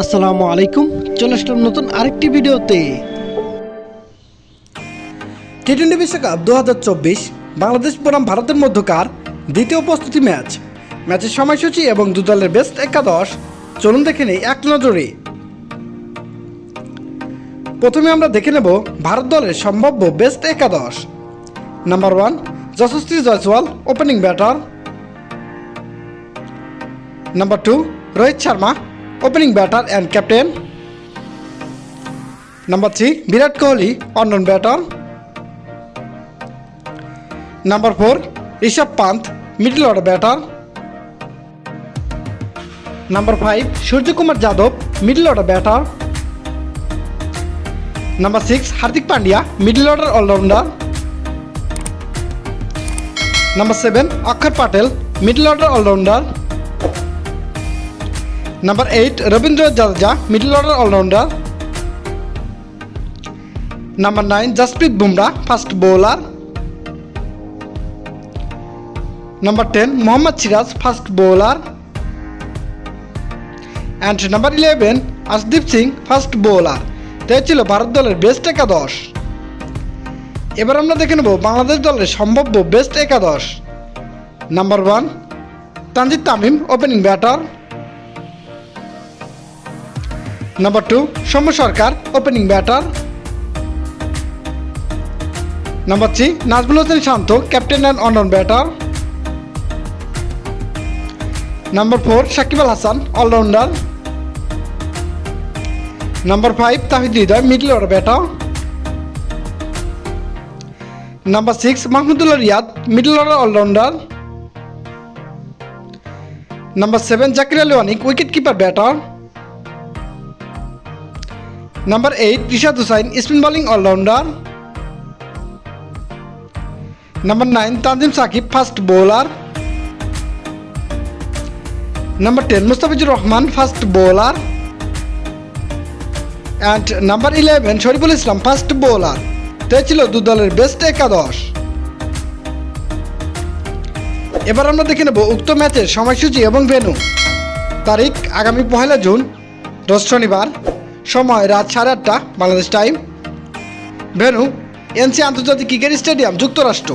আসসালামু আলাইকুম, চলে আসলাম নতুন আরেকটি ভিডিওতে। টি-20 বিশ্বকাপ 2024 বাংলাদেশ বনাম ভারতের মধ্যকার দ্বিতীয় প্রস্তুতি ম্যাচের সময়সূচি এবং দু দলের বেস্ট একাদশ চলুন দেখে নেই এক নজরে। প্রথমে আমরা দেখে নেব ভারত দলের সম্ভাব্য বেস্ট একাদশ। Number 1 Yashasvi Jaiswal, opening batter. Number 2 Rohit Sharma, opening batter and captain. Number 3 Virat Kohli, on batter. Number 4 Rishabh Pant, middle order batter. Number 5 Suryakumar Yadav, middle order batter. Number 6 Hardik Pandya, middle order allrounder. Number 7 Axar Patel, middle order allrounder. Number 8 Ravindra Jadeja, middle order allrounder. Number 9 Jasprit Bumrah, fast bowler. Number 10 Mohammed Siraj, fast bowler. And number 11 Arshdeep Singh, fast bowler. তাই ছিল ভারত দলের best একাদশ। এবার আমরা দেখে নেব বাংলাদেশ দলের সম্ভাব্য বেস্ট একাদশ। Number 1 Tanzid Tamim, opening batter. Number 2 Soumya Sarkar, opening batter. Number 3 Najmul Hossain Shanto, captain and on batter. Number 4 Shakib Al Hasan, allrounder. Number 5 Tawhid Hridoy, middle order batter. Number 6 Mahmudullah Riyad, middle order allrounder. Number 7 Jaker Ali Anik, wicket keeper batter. Number 8 Rishad Hossain, spin bowling allrounder. Number 9 Tanzim Sakib, fast bowler. Number 10 Mustafizur Rahman, fast bowler. And number 11 Shoriful Islam, fast bowler. তাই ছিল দু দলের best একাদশ। এবার আমরা দেখে নেব উক্ত ম্যাচের সময়সূচি এবং ভেন্যু। তারিখ আগামী 1 জুন, রোজ শনিবার। সময় রাত 8:30 বাংলাদেশ টাইম। ভেন্যু এনসি আন্তর্জাতিক ক্রিকেট স্টেডিয়াম, যুক্তরাষ্ট্র।